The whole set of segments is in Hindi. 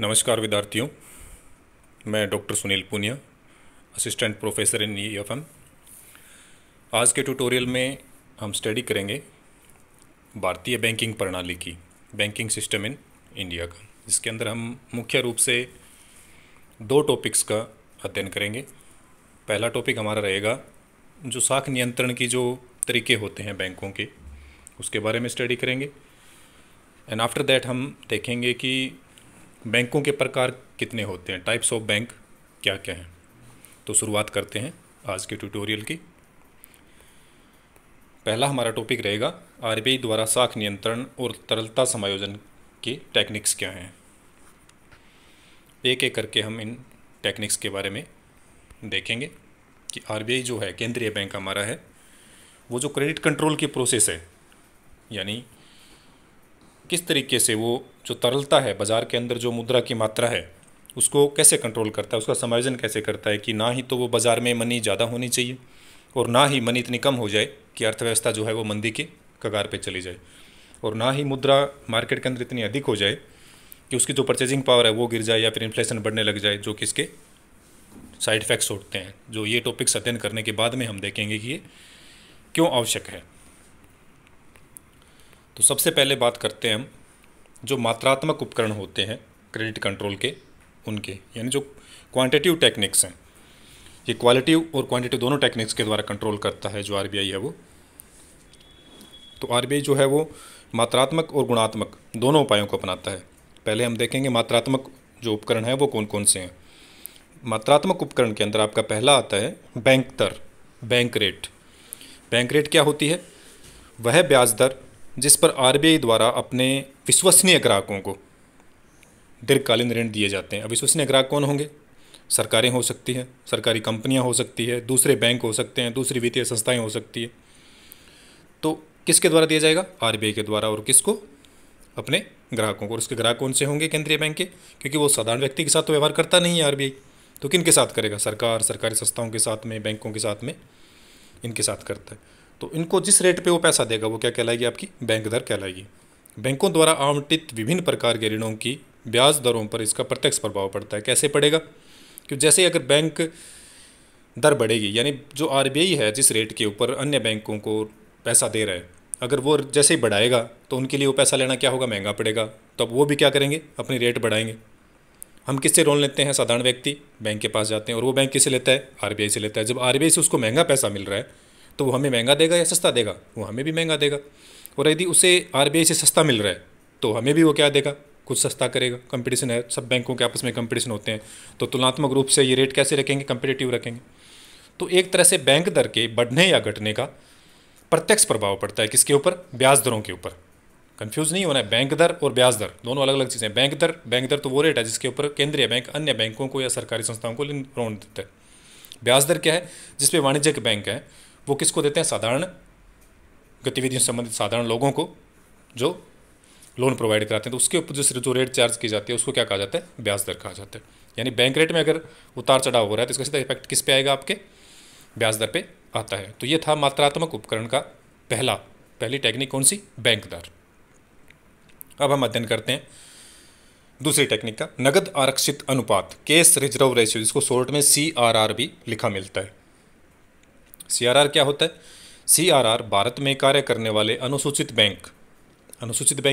नमस्कार विद्यार्थियों, मैं doctor Sunil Punia, assistant professor in EFM. आज के ट्यूटोरियल में हम स्टडी करेंगे भारतीय बैंकिंग प्रणाली की, बैंकिंग सिस्टम इन इंडिया का, जिसके अंदर हम मुख्य रूप से दो टॉपिक्स का अध्ययन करेंगे। पहला टॉपिक हमारा रहेगा जो साख नियंत्रण की जो तरीके होते हैं बैंकों के, उसके बारे में स्टडी करेंगे। एंड आफ्टर दैट हम देखेंगे कि बैंकों के प्रकार कितने होते हैं, टाइप्स ऑफ बैंक क्या क्या हैं। तो शुरुआत करते हैं आज के ट्यूटोरियल की। पहला हमारा टॉपिक रहेगा आरबीआई द्वारा साख नियंत्रण और तरलता समायोजन की टेक्निक्स क्या हैं। एक एक करके हम इन टेक्निक्स के बारे में देखेंगे कि आरबीआई जो है, केंद्रीय बैंक हमारा है, वो जो क्रेडिट कंट्रोल की प्रोसेस है, यानी किस तरीके से वो जो तरलता है बाज़ार के अंदर, जो मुद्रा की मात्रा है, उसको कैसे कंट्रोल करता है, उसका समायोजन कैसे करता है कि ना ही तो वो बाज़ार में मनी ज़्यादा होनी चाहिए और ना ही मनी इतनी कम हो जाए कि अर्थव्यवस्था जो है वो मंदी के कगार पे चली जाए, और ना ही मुद्रा मार्केट के अंदर इतनी अधिक हो जाए कि उसकी जो परचेजिंग पावर है वो गिर जाए या फिर इन्फ्लेशन बढ़ने लग जाए, जो कि इसके साइड इफ़ेक्ट्स होते हैं। जो ये टॉपिक्स अध्ययन करने के बाद में हम देखेंगे कि ये क्यों आवश्यक है। तो सबसे पहले बात करते हैं हम जो मात्रात्मक उपकरण होते हैं क्रेडिट कंट्रोल के, उनके, यानी जो क्वांटिटिव टेक्निक्स हैं। ये क्वालिटिव और क्वांटिटिव दोनों टेक्निक्स के द्वारा कंट्रोल करता है जो आरबीआई है वो। तो आरबीआई जो है वो मात्रात्मक और गुणात्मक दोनों उपायों को अपनाता है। पहले हम देखेंगे मात्रात्मक जो उपकरण है वो कौन कौन से हैं। मात्रात्मक उपकरण के अंदर आपका पहला आता है बैंक दर, बैंक रेट। बैंक रेट क्या होती है? वह ब्याज दर जिस पर आरबीआई द्वारा अपने विश्वसनीय ग्राहकों को दीर्घकालीन ऋण दिए जाते हैं। अब विश्वसनीय ग्राहक कौन होंगे? सरकारें हो सकती हैं, सरकारी कंपनियां हो सकती है, दूसरे बैंक हो सकते हैं, दूसरी वित्तीय संस्थाएं हो सकती है। तो किसके द्वारा दिया जाएगा? आरबीआई के द्वारा। और किसको? अपने ग्राहकों को। और उसके ग्राहक कौन से होंगे? केंद्रीय बैंक के, क्योंकि वो साधारण व्यक्ति के साथ तो व्यवहार करता नहीं है आरबीआई। तो किन के साथ करेगा? सरकार, सरकारी संस्थाओं के साथ में, बैंकों के साथ में, इनके साथ करता है। तो इनको जिस रेट पे वो पैसा देगा वो क्या कहलाएगी? आपकी बैंक दर कहलाएगी। बैंकों द्वारा आवंटित विभिन्न प्रकार के ऋणों की ब्याज दरों पर इसका प्रत्यक्ष प्रभाव पड़ता है। कैसे पड़ेगा? कि जैसे अगर बैंक दर बढ़ेगी, यानी जो आरबीआई है जिस रेट के ऊपर अन्य बैंकों को पैसा दे रहा है, अगर वो जैसे ही बढ़ाएगा तो उनके लिए वो पैसा लेना क्या होगा? महंगा पड़ेगा। तो अब वो भी क्या करेंगे? अपनी रेट बढ़ाएंगे। हम किससे लोन लेते हैं? साधारण व्यक्ति बैंक के पास जाते हैं, और वो बैंक किससे लेता है? आरबीआई से लेता है। जब आरबीआई से उसको महंगा पैसा मिल रहा है तो वो हमें महंगा देगा या सस्ता देगा? वो हमें भी महंगा देगा। और यदि उसे आरबीआई से सस्ता मिल रहा है तो हमें भी वो क्या देगा? कुछ सस्ता करेगा। कंपटीशन है, सब बैंकों के आपस में कंपटीशन होते हैं, तो तुलनात्मक रूप से ये रेट कैसे रखेंगे? कंपटीटिव रखेंगे। तो एक तरह से बैंक दर के बढ़ने या घटने का प्रत्यक्ष प्रभाव पड़ता है किसके ऊपर? ब्याज दरों के ऊपर। कंफ्यूज नहीं होना है, बैंक दर और ब्याज दर दोनों अलग अलग चीज़ें। बैंक दर तो वो रेट है जिसके ऊपर केंद्रीय बैंक अन्य बैंकों को या सरकारी संस्थाओं को लोन देता है। ब्याज दर क्या है? जिसपे वाणिज्यिक बैंक है वो किसको देते हैं? साधारण गतिविधियों से संबंधित साधारण लोगों को जो लोन प्रोवाइड कराते हैं। तो उसके ऊपर जो रेट चार्ज की जाती है उसको क्या कहा जाता है? ब्याज दर कहा जाता है। यानी बैंक रेट में अगर उतार चढ़ाव हो रहा है तो इसका सीधा इफेक्ट किस पे आएगा? आपके ब्याज दर पे आता है। तो ये था मात्रात्मक उपकरण का पहली टेक्निक। कौन सी? बैंक दर। अब हम अध्ययन करते हैं दूसरी टेक्निक का, नगद आरक्षित अनुपात, कैश रिजर्व रेशियो, जिसको शॉर्ट में CRR भी लिखा मिलता है। CRR क्या होता है? CRR भारत में कार्य करने वाले अनुसूचित बैंक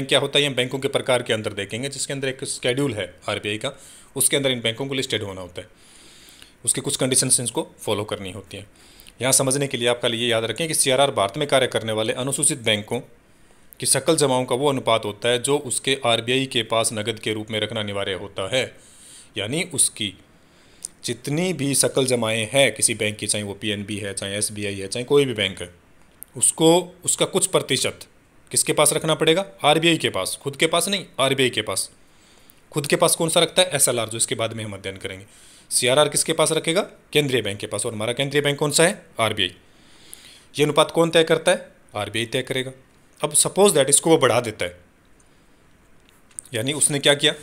क्या होता है? ये बैंकों के प्रकार के अंदर देखेंगे, जिसके अंदर एक शेड्यूल है आरबीआई का, उसके अंदर इन बैंकों को लिस्टेड होना होता है। उसकी कुछ कंडीशंस इनको फॉलो करनी होती हैं। यहाँ समझने के लिए आपका लिए याद रखें कि CRR भारत में कार्य करने वाले अनुसूचित बैंकों कि सकल जमाओं का वो अनुपात होता है जो उसके आरबीआई के पास नगद के रूप में रखना अनिवार्य होता है। यानी उसकी जितनी भी सकल जमाएं हैं किसी बैंक की, चाहे वो पीएनबी है, चाहे एसबीआई है, चाहे कोई भी बैंक है, उसको उसका कुछ प्रतिशत किसके पास रखना पड़ेगा? आरबीआई के पास। खुद के पास नहीं, आरबीआई के पास। खुद के पास कौन सा रखता है? एसएलआर, जो इसके बाद में हम अध्ययन करेंगे। सीआरआर किसके पास रखेगा? केंद्रीय बैंक के पास। और हमारा केंद्रीय बैंक कौन सा है? आरबीआई। ये अनुपात कौन तय करता है? आरबीआई तय करेगा। अब सपोज दैट इसको वो बढ़ा देता है, यानी उसने क्या किया?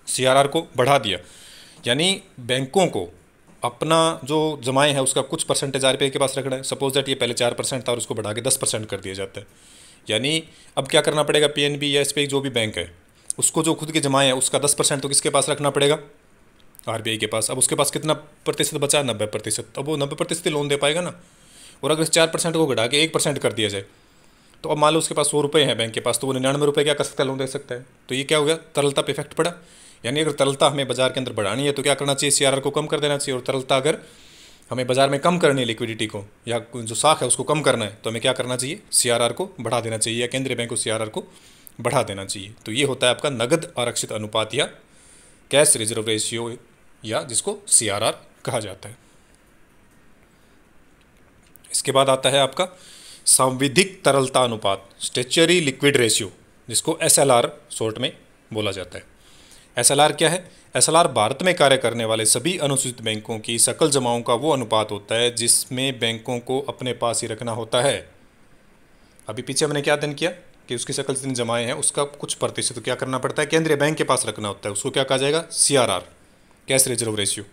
सीआरआर को बढ़ा दिया, यानी बैंकों को अपना जो जमाएं है उसका कुछ परसेंटेज आरबीआई के पास रखना है। सपोज दैट ये पहले 4% था और उसको बढ़ा के 10% कर दिया जाता है। यानी अब क्या करना पड़ेगा? पीएनबी या एसबीआई जो भी बैंक है उसको जो खुद के जमाए हैं उसका 10% तो किसके पास रखना पड़ेगा, आरबीआई के पास। अब उसके पास कितना प्रतिशत बचा, 90%। अब वो 90% लोन दे पाएगा ना। और अगर इस 4% को घटा के 1% कर दिया जाए, तो अब मान लो उसके पास 100 रुपये हैं बैंक के पास, तो वो 99 रुपये क्या कर सकता है, लोन दे सकता है। तो ये क्या हो गया, तरलता पे इफेक्ट पड़ा। यानी अगर तरलता हमें बाजार के अंदर बढ़ानी है तो क्या करना चाहिए, सीआरआर को कम कर देना चाहिए। और तरलता अगर हमें बाजार में कम करनी है, लिक्विडिटी को या जो साख है उसको कम करना है, तो हमें क्या करना चाहिए, सीआरआर को बढ़ा देना चाहिए, या केंद्रीय बैंक को सीआरआर को बढ़ा देना चाहिए। तो ये होता है आपका नगद आरक्षित अनुपात या कैश रिजर्व रेशियो, या जिसको सीआरआर कहा जाता है। इसके बाद आता है आपका सांविधिक तरलता अनुपात, स्टैच्यूटरी लिक्विड रेशियो, जिसको एसएलआर शॉर्ट में बोला जाता है। एसएलआर क्या है, एसएलआर भारत में कार्य करने वाले सभी अनुसूचित बैंकों की सकल जमाओं का वो अनुपात होता है जिसमें बैंकों को अपने पास ही रखना होता है। अभी पीछे हमने क्या अध्ययन किया कि उसकी सकल जितनी जमाएं हैं उसका कुछ प्रतिशत क्या करना पड़ता है, केंद्रीय बैंक के पास रखना होता है। उसको क्या कहा जाएगा, सीआरआर, कैश रिजर्व रेशियो।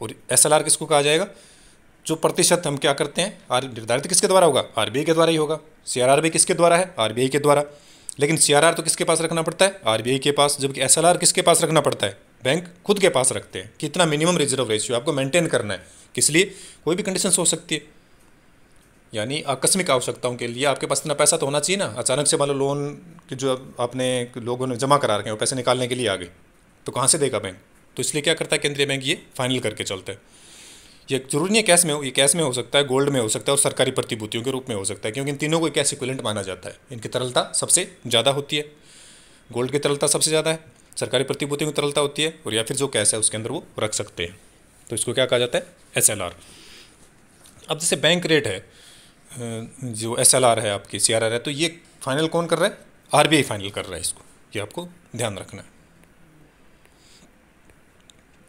और एसएलआर किसको कहा जाएगा, जो प्रतिशत हम क्या करते हैं निर्धारित किसके द्वारा होगा, आरबीआई के द्वारा ही होगा। सीआरआर भी किसके द्वारा है, आरबीआई के द्वारा। लेकिन सीआरआर तो किसके पास रखना पड़ता है, आरबीआई के पास, जबकि एसएलआर किसके पास रखना पड़ता है, बैंक खुद के पास रखते हैं। कितना मिनिमम रिजर्व रेशियो आपको मेंटेन करना है, किस लिए, कोई भी कंडीशन हो सकती है। यानी आकस्मिक आवश्यकताओं के लिए आपके पास इतना पैसा तो होना चाहिए ना। अचानक से मान लो लोन की जो आपने लोगों ने जमा करा रखे हैं वो पैसे निकालने के लिए आ गए, तो कहाँ से देगा बैंक। तो इसलिए क्या करता है केंद्रीय बैंक, ये फाइनल करके चलता है। ये जरूरी नहीं है कैश में हो, ये कैश में हो सकता है, गोल्ड में हो सकता है और सरकारी प्रतिभूतियों के रूप में हो सकता है, क्योंकि इन तीनों को कैश इक्विवेलेंट माना जाता है। इनकी तरलता सबसे ज़्यादा होती है, गोल्ड की तरलता सबसे ज़्यादा है, सरकारी प्रतिभूतियों की तरलता होती है, और या फिर जो कैश है उसके अंदर वो रख सकते हैं। तो इसको क्या कहा जाता है, एसएलआर। अब जैसे बैंक रेट है, जो एसएलआर है आपकी, सीआरआर है, तो ये फाइनल कौन कर रहा है, आरबीआई फाइनल कर रहा है इसको, ये आपको ध्यान रखना है।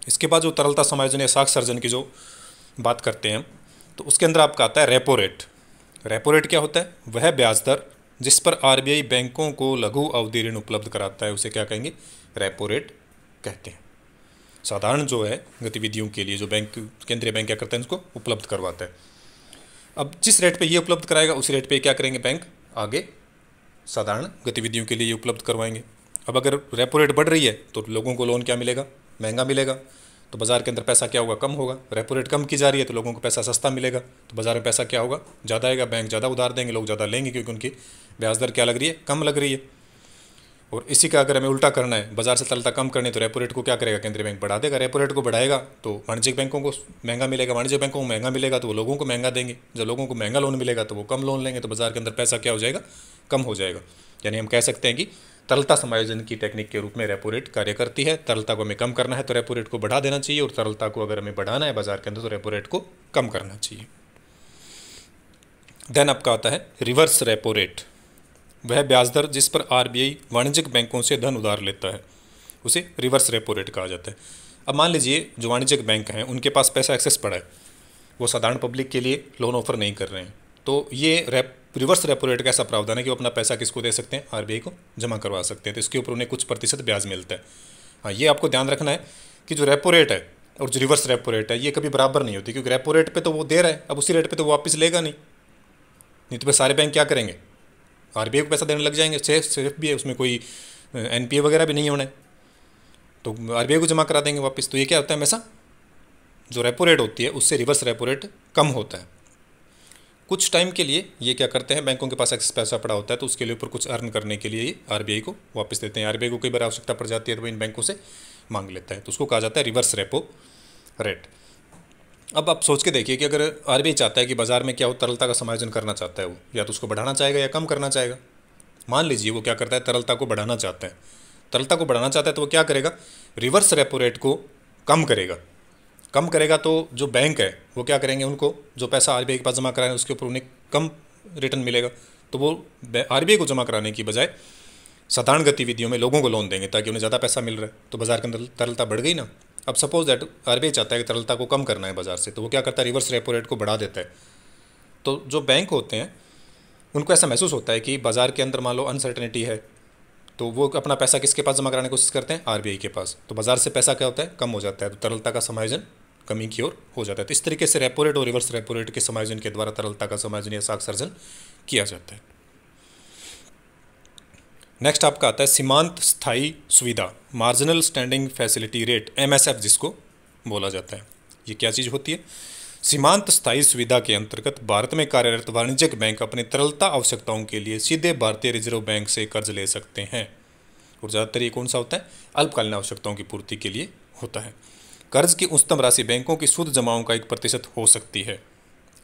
इसके बाद जो तरलता समायोजन या साख सर्जन की जो बात करते हैं, तो उसके अंदर आपका आता है रेपो रेट। रेपो रेट क्या होता है, वह ब्याज दर जिस पर आरबीआई बैंकों को लघु अवधि ऋण उपलब्ध कराता है, उसे क्या कहेंगे, रेपो रेट कहते हैं। साधारण जो है गतिविधियों के लिए जो बैंक, केंद्रीय बैंक क्या करता है, उसको उपलब्ध करवाता है। अब जिस रेट पे ये उपलब्ध कराएगा उसी रेट पे क्या करेंगे बैंक आगे साधारण गतिविधियों के लिए ये उपलब्ध करवाएंगे। अब अगर रेपो रेट बढ़ रही है तो लोगों को लोन क्या मिलेगा, महंगा मिलेगा, तो बाजार के अंदर पैसा क्या होगा, कम होगा। रेपो रेट कम की जा रही है तो लोगों को पैसा सस्ता मिलेगा, तो बाजार में पैसा क्या होगा, ज़्यादा आएगा, बैंक ज़्यादा उधार देंगे, लोग ज़्यादा लेंगे, क्योंकि उनकी ब्याज दर क्या लग रही है, कम लग रही है। और इसी का अगर हमें उल्टा करना है, बाजार से तरलता कम करनी है, तो रेपो रेट को क्या करेगा, केंद्रीय बैंक बढ़ा देगा। रेपो रेट को बढ़ाएगा तो वाणिज्यिक बैंकों को महंगा मिलेगा, वाणिज्यिक बैंकों को महंगा मिलेगा तो वो लोगों को महंगा देंगे, जब लोगों को महंगा लोन मिलेगा तो वो कम लोन लेंगे, तो बाजार के अंदर पैसा क्या हो जाएगा, कम हो जाएगा। यानी हम कह सकते हैं कि तरलता समायोजन की टेक्निक के रूप में रेपो रेट कार्य करती है। तरलता को हमें कम करना है तो रेपो रेट को बढ़ा देना चाहिए, और तरलता को अगर हमें बढ़ाना है बाजार के अंदर तो रेपो रेट को कम करना चाहिए। देन आपका आता है रिवर्स रेपो रेट, वह ब्याज दर जिस पर आरबीआई वाणिज्यिक बैंकों से धन उधार लेता है, उसे रिवर्स रेपो रेट कहा जाता है। अब मान लीजिए जो वाणिज्यिक बैंक हैं उनके पास पैसा एक्सेस पड़ा है, वो साधारण पब्लिक के लिए लोन ऑफर नहीं कर रहे हैं, तो ये रिवर्स रेपो रेट का ऐसा प्रावधान है कि वो अपना पैसा किसको दे सकते हैं, आरबीआई को जमा करवा सकते हैं, तो इसके ऊपर उन्हें कुछ प्रतिशत ब्याज मिलता है। हाँ, ये आपको ध्यान रखना है कि जो रेपो रेट है और जो रिवर्स रेपो रेट है ये कभी बराबर नहीं होती, क्योंकि रेपो रेट पे तो वो दे रहा है, अब उसी रेट पे तो वो वापस लेगा नहीं तो फिर सारे बैंक क्या करेंगे, आरबीआई को पैसा देने लग जाएंगे। सेफ भी है, उसमें कोई एनपीए वगैरह भी नहीं होना है, तो आरबीआई को जमा करा देंगे वापस। तो ये क्या होता है, हमेशा जो रेपो रेट होती है उससे रिवर्स रेपो रेट कम होता है। कुछ टाइम के लिए ये क्या करते हैं, बैंकों के पास एक्सेस पैसा पड़ा होता है तो उसके लिए ऊपर कुछ अर्न करने के लिए ये आरबीआई को वापस देते हैं। आरबीआई को कई बार आवश्यकता पड़ जाती है तो वो इन बैंकों से मांग लेता है, तो उसको कहा जाता है रिवर्स रेपो रेट। अब आप सोच के देखिए कि अगर आरबीआई चाहता है कि बाजार में क्या हो, तरलता का समायोजन करना चाहता है, वो या तो उसको बढ़ाना चाहेगा या कम करना चाहेगा। मान लीजिए वो क्या करता है, तरलता को बढ़ाना चाहता है, तरलता को बढ़ाना चाहता है तो वो क्या करेगा, रिवर्स रेपो रेट को कम करेगा। कम करेगा तो जो बैंक है वो क्या करेंगे, उनको जो पैसा आरबीआई के पास जमा कराएंगे उसके ऊपर उन्हें कम रिटर्न मिलेगा, तो वो आरबीआई को जमा कराने की बजाय साधारण गतिविधियों में लोगों को लोन देंगे ताकि उन्हें ज़्यादा पैसा मिल रहा है, तो बाजार के अंदर तरलता बढ़ गई ना। अब सपोज दैट आरबीआई चाहता है कि तरलता को कम करना है बाजार से, तो वो क्या करता है, रिवर्स रेपो रेट को बढ़ा देता है। तो जो बैंक होते हैं उनको ऐसा महसूस होता है कि बाजार के अंदर मान लो अनसर्टेनिटी है, तो वो अपना पैसा किसके पास जमा कराने की कोशिश करते हैं, आरबीआई के पास, तो बाजार से पैसा क्या होता है, कम हो जाता है, तो तरलता का समायोजन कमी की ओर हो जाता है। तो इस तरीके से रेपो रेट और रिवर्स रेपो रेट के समायोजन के द्वारा तरलता का समायोजन या साख सर्जन किया जाता है। नेक्स्ट आपका आता है सीमांत स्थायी सुविधा, marginal standing facility rate, MSF जिसको बोला जाता है। ये क्या चीज़ होती है? सीमांत स्थायी सुविधा के अंतर्गत भारत में कार्यरत वाणिज्यिक बैंक अपनी तरलता आवश्यकताओं के लिए सीधे भारतीय रिजर्व बैंक से कर्ज ले सकते हैं। और ज़्यादातर ये कौन सा होता है? अल्पकालीन आवश्यकताओं की पूर्ति के लिए होता है। कर्ज की उच्चतम राशि बैंकों की शुद्ध जमाओं का 1% हो सकती है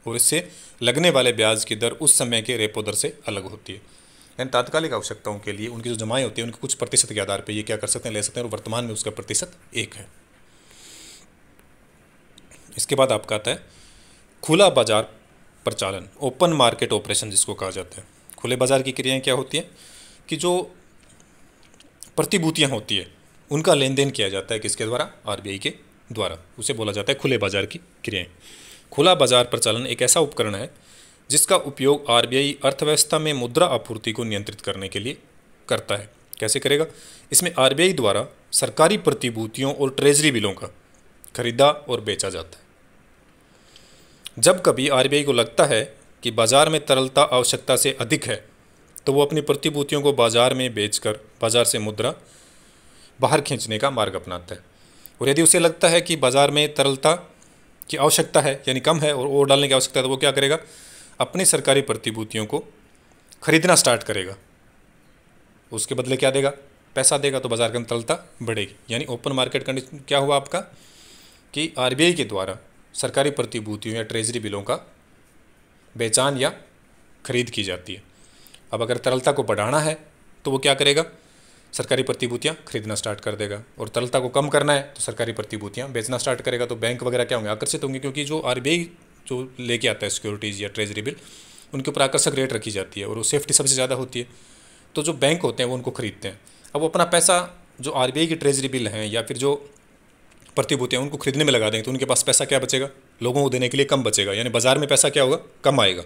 और इससे लगने वाले ब्याज की दर उस समय के रेपो दर से अलग होती है। यानी तात्कालिक आवश्यकताओं के लिए उनकी जो जमाएं होती हैं उनके कुछ प्रतिशत के आधार पर ये क्या कर सकते हैं, ले सकते हैं, और वर्तमान में उसका प्रतिशत 1 है। इसके बाद आपका आता है खुला बाजार प्रचालन, ओपन मार्केट ऑपरेशन जिसको कहा जाता है। खुले बाजार की क्रियाएं क्या होती हैं कि जो प्रतिभूतियां होती है उनका लेन देन किया जाता है किसके द्वारा? RBI के द्वारा। उसे बोला जाता है खुले बाजार की क्रियाएं। खुला बाजार प्रचालन एक ऐसा उपकरण है जिसका उपयोग RBI अर्थव्यवस्था में मुद्रा आपूर्ति को नियंत्रित करने के लिए करता है। कैसे करेगा? इसमें RBI द्वारा सरकारी प्रतिभूतियों और ट्रेजरी बिलों का खरीदा और बेचा जाता है। जब कभी RBI को लगता है कि बाजार में तरलता आवश्यकता से अधिक है तो वो अपनी प्रतिभूतियों को बाजार में बेचकर बाजार से मुद्रा बाहर खींचने का मार्ग अपनाता है। और यदि उसे लगता है कि बाजार में तरलता की आवश्यकता है यानी कम है और डालने की आवश्यकता है तो वो क्या करेगा? अपनी सरकारी प्रतिभूतियों को खरीदना स्टार्ट करेगा। उसके बदले क्या देगा? पैसा देगा, तो बाजार की तरलता बढ़ेगी। यानी ओपन मार्केट कंडीशन क्या हुआ आपका कि RBI के द्वारा सरकारी प्रतिभूतियों या ट्रेजरी बिलों का बेचान या खरीद की जाती है। अब अगर तरलता को बढ़ाना है तो वो क्या करेगा? सरकारी प्रतिभूतियां खरीदना स्टार्ट कर देगा। और तरलता को कम करना है तो सरकारी प्रतिभूतियां बेचना स्टार्ट करेगा। तो बैंक वगैरह क्या होंगे? आकर्षित होंगे, क्योंकि जो RBI जो लेके आता है सिक्योरिटीज़ या ट्रेजरी बिल उनके ऊपर आकर्षक रेट रखी जाती है और वो सेफ्टी सबसे ज़्यादा होती है। तो जो बैंक होते हैं वो उनको खरीदते हैं। अब वो अपना पैसा जो RBI की ट्रेजरी बिल हैं या फिर जो प्रतिभूतियां उनको खरीदने में लगा देंगे तो उनके पास पैसा क्या बचेगा? लोगों को देने के लिए कम बचेगा। यानी बाजार में पैसा क्या होगा? कम आएगा।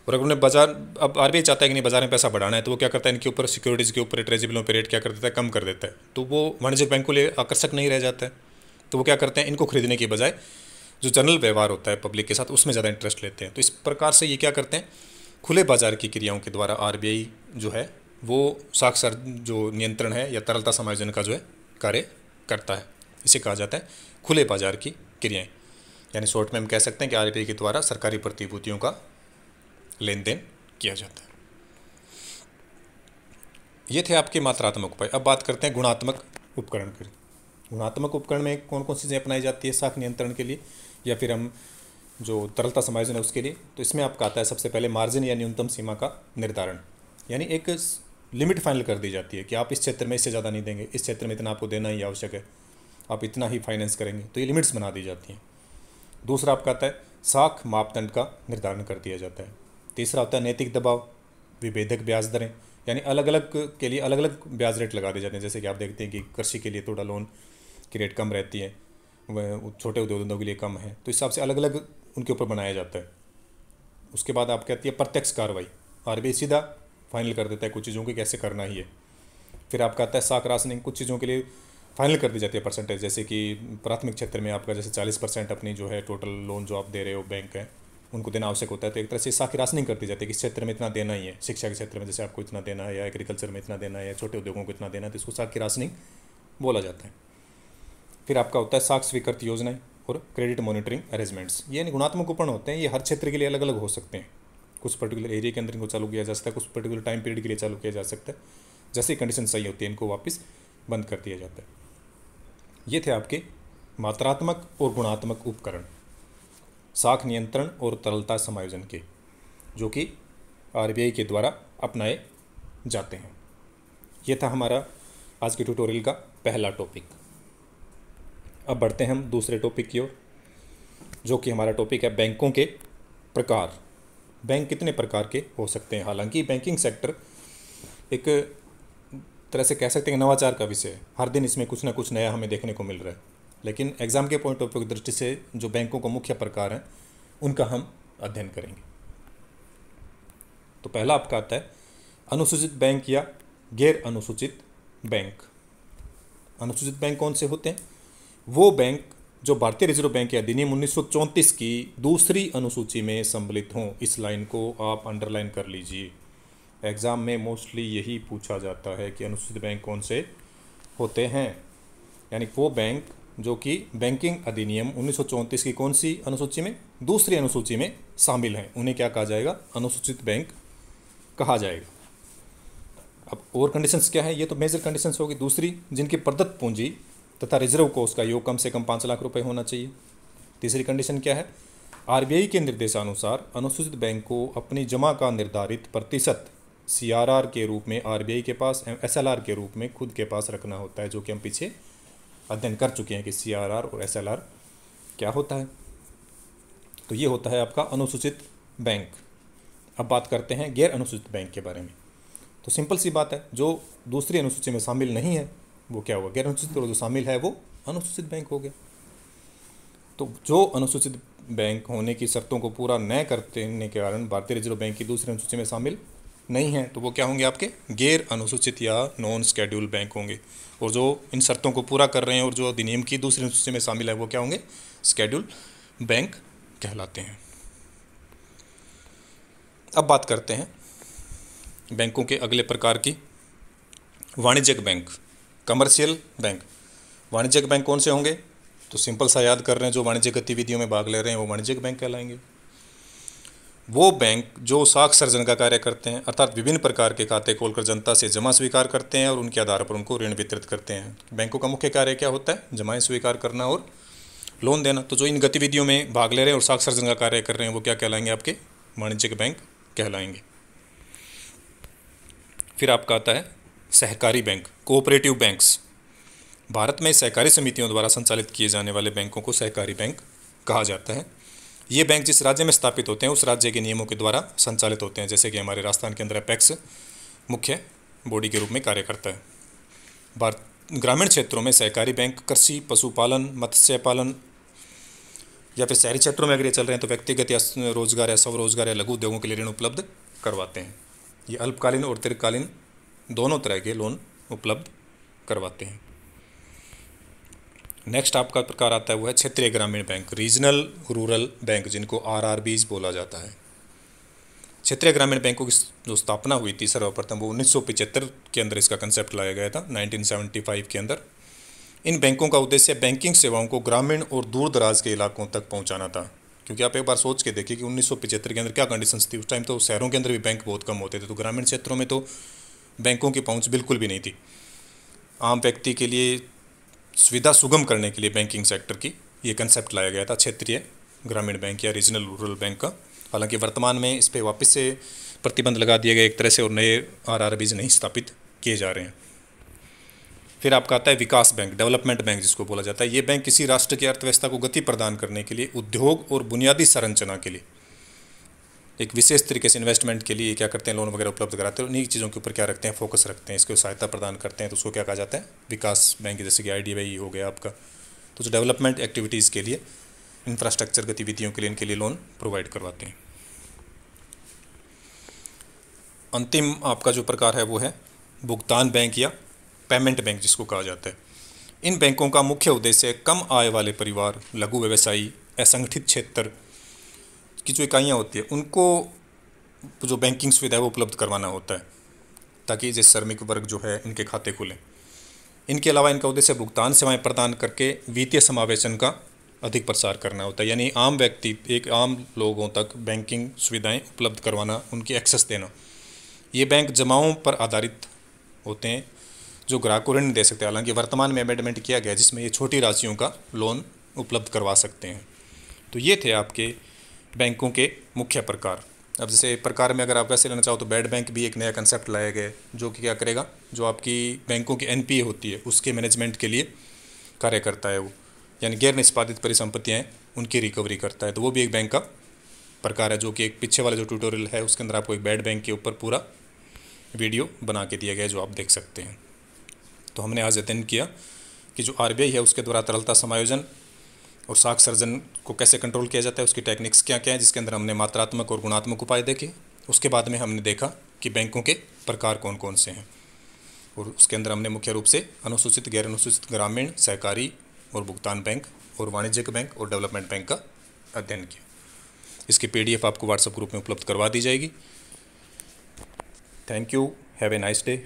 और अगर उन्हें बाजार अब RBI चाहता है कि नहीं बाजार में पैसा बढ़ाना है तो वो क्या करता है? इनके ऊपर सिक्योरिटीज़ के ऊपर ट्रेजरी बिलों पर रेट क्या कर देता है? कम कर देता है। तो वो वाणिज्यिक बैंक को लिए आकर्षक नहीं रह जाता है। तो वो क्या करते हैं? इनको खरीदने की बजाय जो जनरल व्यवहार होता है पब्लिक के साथ उसमें ज़्यादा इंटरेस्ट लेते हैं। तो इस प्रकार से ये क्या करते हैं? खुले बाजार की क्रियाओं के द्वारा RBI जो है वो साक्षर जो नियंत्रण है या तरलता समायोजन का जो है कार्य करता है। इसे कहा जाता है खुले बाजार की क्रियाएं। यानी शॉर्ट में हम कह सकते हैं कि RBI के द्वारा सरकारी प्रतिभूतियों का लेन देन किया जाता है। ये थे आपके मात्रात्मक उपाय। अब बात करते हैं गुणात्मक उपकरण की। गुणात्मक उपकरण में कौन कौन सी चीज़ें अपनाई जाती है साख नियंत्रण के लिए या फिर हम जो तरलता समायोजन है उसके लिए? तो इसमें आपका आता है सबसे पहले मार्जिन या न्यूनतम सीमा का निर्धारण। यानी एक लिमिट फाइनल कर दी जाती है कि आप इस क्षेत्र में इससे ज़्यादा नहीं देंगे, इस क्षेत्र में इतना आपको देना ही आवश्यक है, आप इतना ही फाइनेंस करेंगे। तो ये लिमिट्स बना दी जाती हैं। दूसरा आपका आता है साख मापदंड का निर्धारण कर दिया जाता है। तीसरा होता है नैतिक दबाव, विभेदक ब्याज दरें, यानी अलग अलग के लिए अलग अलग ब्याज रेट लगा दिए जाते हैं। जैसे कि आप देखते हैं कि कृषि के लिए थोड़ा लोन की रेट कम रहती है, वह छोटे उद्योगों के लिए कम है, तो इस हिसाब से अलग अलग उनके ऊपर बनाया जाता है। उसके बाद आप कहती है प्रत्यक्ष कार्रवाई। RBI सीधा फाइनल कर देता है कुछ चीज़ों की कैसे करना ही है। फिर आपका आता है साख राशनिंग। कुछ चीज़ों के लिए फाइनल कर दी जाती है परसेंटेज, जैसे कि प्राथमिक क्षेत्र में आपका जैसे 40% अपनी जो है टोटल लोन जो आप दे रहे हो बैंक है उनको देना आवश्यक होता है। तो एक तरह से साख राशनिंग कर दी जाती है कि इस क्षेत्र में इतना देना ही है। शिक्षा के क्षेत्र में जैसे आपको इतना देना है, या एग्रीकल्चर में इतना देना है, या छोटे उद्योगों को इतना देना है, तो इसको साख की राशनिंग बोला जाता है। फिर आपका होता है साख स्वीकृत योजनाएं और क्रेडिट मॉनिटरिंग अरेंजमेंट्स। ये गुणात्मक उपकरण होते हैं, ये हर क्षेत्र के लिए अलग अलग हो सकते हैं। कुछ पर्टिकुलर एरिया के अंदर इनको चालू किया जा सकता है, कुछ पर्टिकुलर टाइम पीरियड के लिए चालू किया जा सकता है। जैसे कंडीशन सही होती है इनको वापस बंद कर दिया जाता है। ये थे आपके मात्रात्मक और गुणात्मक उपकरण साख नियंत्रण और तरलता समायोजन के, जो कि RBI के द्वारा अपनाए जाते हैं। ये था हमारा आज के ट्यूटोरियल का पहला टॉपिक। अब बढ़ते हैं हम दूसरे टॉपिक की ओर, जो कि हमारा टॉपिक है बैंकों के प्रकार। बैंक कितने प्रकार के हो सकते हैं? हालांकि बैंकिंग सेक्टर एक तरह से कह सकते हैं नवाचार का विषय है। हर दिन इसमें कुछ ना कुछ नया हमें देखने को मिल रहा है, लेकिन एग्ज़ाम के पॉइंट ऑफ व्यू की दृष्टि से जो बैंकों का मुख्य प्रकार हैं उनका हम अध्ययन करेंगे। तो पहला आपका आता है अनुसूचित बैंक या गैर अनुसूचित बैंक। अनुसूचित बैंक कौन से होते हैं? वो बैंक जो भारतीय रिजर्व बैंक या अधिनियम 1934 की दूसरी अनुसूची में सम्मिलित हों। इस लाइन को आप अंडरलाइन कर लीजिए। एग्ज़ाम में मोस्टली यही पूछा जाता है कि अनुसूचित बैंक कौन से होते हैं, यानी वो बैंक जो कि बैंकिंग अधिनियम 1934 की कौन सी अनुसूची में, दूसरी अनुसूची में शामिल हैं, उन्हें क्या कहा जाएगा, अनुसूचित बैंक कहा जाएगा। अब और कंडीशंस क्या है, ये तो मेजर कंडीशंस होगी। दूसरी, जिनकी प्रदत्त पूंजी तथा रिजर्व कोष का योग कम से कम 5 लाख रुपए होना चाहिए। तीसरी कंडीशन क्या है, आरबीआई के निर्देशानुसार अनुसूचित बैंक को अपनी जमा का निर्धारित प्रतिशत सीआरआर के रूप में आरबीआई के पास, एसएलआर के रूप में खुद के पास रखना होता है, जो कि हम पीछे अध्ययन कर चुके हैं कि सीआरआर और एसएलआर क्या होता है। तो ये होता है आपका अनुसूचित बैंक। अब बात करते हैं गैर अनुसूचित बैंक के बारे में। तो सिंपल सी बात है, जो दूसरी अनुसूची में शामिल नहीं है वो क्या हुआ, गैर अनुसूचित, और जो शामिल है वो अनुसूचित बैंक हो गया। तो जो अनुसूचित बैंक होने की शर्तों को पूरा न करने के कारण भारतीय रिजर्व बैंक की दूसरी अनुसूची में शामिल नहीं है, तो वो क्या होंगे, आपके गैर अनुसूचित या नॉन स्केड्यूल बैंक होंगे। और जो इन शर्तों को पूरा कर रहे हैं और जो अधिनियम की दूसरी अनुसूची में शामिल है वो क्या होंगे, स्केड्यूल बैंक कहलाते हैं। अब बात करते हैं बैंकों के अगले प्रकार की, वाणिज्यिक बैंक, कमर्शियल बैंक। वाणिज्यिक बैंक कौन से होंगे, तो सिंपल सा याद कर रहे हैं, जो वाणिज्यिक गतिविधियों में भाग ले रहे हैं वो वाणिज्यिक बैंक कहलाएंगे। वो बैंक जो साख सर्जन का कार्य करते हैं, अर्थात विभिन्न प्रकार के खाते खोलकर जनता से जमा स्वीकार करते हैं और उनके आधार पर उनको ऋण वितरित करते हैं। बैंकों का मुख्य कार्य क्या होता है, जमाएं स्वीकार करना और लोन देना। तो जो इन गतिविधियों में भाग ले रहे हैं और साख सर्जन का कार्य कर रहे हैं वो क्या कहलाएंगे, आपके वाणिज्यिक बैंक कहलाएंगे। फिर आपका आता है सहकारी बैंक, कोऑपरेटिव बैंक्स। भारत में सहकारी समितियों द्वारा संचालित किए जाने वाले बैंकों को सहकारी बैंक कहा जाता है। ये बैंक जिस राज्य में स्थापित होते हैं उस राज्य के नियमों के द्वारा संचालित होते हैं। जैसे कि हमारे राजस्थान के अंदर अपेक्स मुख्य बॉडी के रूप में कार्य करता है। ग्रामीण क्षेत्रों में सहकारी बैंक कृषि, पशुपालन, मत्स्य पालन या फिर शहरी क्षेत्रों में अगर ये चल रहे हैं तो व्यक्तिगत या रोजगार या स्वरोजगार या लघु उद्योगों के लिए ऋण उपलब्ध करवाते हैं। ये अल्पकालीन और दीर्घकालीन दोनों तरह के लोन उपलब्ध करवाते हैं। नेक्स्ट आपका प्रकार आता है वो है क्षेत्रीय ग्रामीण बैंक, रीजनल रूरल बैंक, जिनको आरआरबीज बोला जाता है। क्षेत्रीय ग्रामीण बैंकों की जो स्थापना हुई थी सर्वप्रथम वो 1975 के अंदर इसका कंसेप्ट लाया गया था, 1975 के अंदर। इन बैंकों का उद्देश्य बैंकिंग सेवाओं को ग्रामीण और दूर दराज के इलाकों तक पहुंचाना था। क्योंकि आप एक बार सोच के देखिए कि 1975 के अंदर क्या कंडीशंस थी। उस टाइम तो शहरों के अंदर भी बैंक बहुत कम होते थे, तो ग्रामीण क्षेत्रों में तो बैंकों की पहुंच बिल्कुल भी नहीं थी। आम व्यक्ति के लिए सुविधा सुगम करने के लिए बैंकिंग सेक्टर की ये कंसेप्ट लाया गया था, क्षेत्रीय ग्रामीण बैंक या रीजनल रूरल बैंक का। हालांकि वर्तमान में इस पर वापस से प्रतिबंध लगा दिए गए एक तरह से और नए आरआरबीज नहीं स्थापित किए जा रहे हैं। फिर आपका आता है विकास बैंक, डेवलपमेंट बैंक जिसको बोला जाता है। ये बैंक किसी राष्ट्र की अर्थव्यवस्था को गति प्रदान करने के लिए, उद्योग और बुनियादी संरचना के लिए, एक विशेष तरीके से इन्वेस्टमेंट के लिए क्या करते हैं, लोन वगैरह उपलब्ध कराते हैं। उन्हीं चीज़ों के ऊपर क्या रखते हैं, फोकस रखते हैं, इसको सहायता प्रदान करते हैं। तो उसको क्या कहा जाता है, विकास बैंक। जैसे कि आईडीबीआई हो गया आपका। तो जो डेवलपमेंट एक्टिविटीज़ के लिए, इंफ्रास्ट्रक्चर गतिविधियों के लिए इनके लिए लोन प्रोवाइड करवाते हैं। अंतिम आपका जो प्रकार है वो है भुगतान बैंक या पेमेंट बैंक जिसको कहा जाता है। इन बैंकों का मुख्य उद्देश्य कम आय वाले परिवार, लघु व्यवसायी, असंगठित क्षेत्र की जो इकाइयाँ होती है उनको जो बैंकिंग सुविधा है वो उपलब्ध करवाना होता है, ताकि जैसे श्रमिक वर्ग जो है इनके खाते खुलें। इनके अलावा इनका उद्देश्य भुगतान सेवाएं प्रदान करके वित्तीय समावेशन का अधिक प्रसार करना होता है, यानी आम व्यक्ति, एक आम लोगों तक बैंकिंग सुविधाएं उपलब्ध करवाना, उनकी एक्सेस देना। ये बैंक जमाओं पर आधारित होते हैं जो ग्राहक को ऋण दे सकते हैं। हालांकि वर्तमान में अमेंडमेंट किया गया जिसमें ये छोटी राशियों का लोन उपलब्ध करवा सकते हैं। तो ये थे आपके बैंकों के मुख्य प्रकार। अब जैसे प्रकार में अगर आप वैसे लेना चाहो तो बैड बैंक भी एक नया कंसेप्ट लाया गया है, जो कि क्या करेगा, जो आपकी बैंकों की एनपीए होती है उसके मैनेजमेंट के लिए कार्य करता है वो, यानी गैर निष्पादित परिसंपत्तियाँ हैं उनकी रिकवरी करता है। तो वो भी एक बैंक का प्रकार है, जो कि एक पीछे वाला जो ट्यूटोरियल है उसके अंदर आपको एक बैड बैंक के ऊपर पूरा वीडियो बना के दिया गया है जो आप देख सकते हैं। तो हमने आज अध्ययन किया कि जो आरबीआई है उसके द्वारा तरलता समायोजन और साख सर्जन को कैसे कंट्रोल किया जाता है, उसकी टेक्निक्स क्या क्या है, जिसके अंदर हमने मात्रात्मक और गुणात्मक उपाय देखे। उसके बाद में हमने देखा कि बैंकों के प्रकार कौन कौन से हैं, और उसके अंदर हमने मुख्य रूप से अनुसूचित, गैर अनुसूचित, ग्रामीण, सहकारी और भुगतान बैंक और वाणिज्यिक बैंक और डेवलपमेंट बैंक का अध्ययन किया। इसकी PDF आपको व्हाट्सएप ग्रुप में उपलब्ध करवा दी जाएगी। Thank you, have a nice day.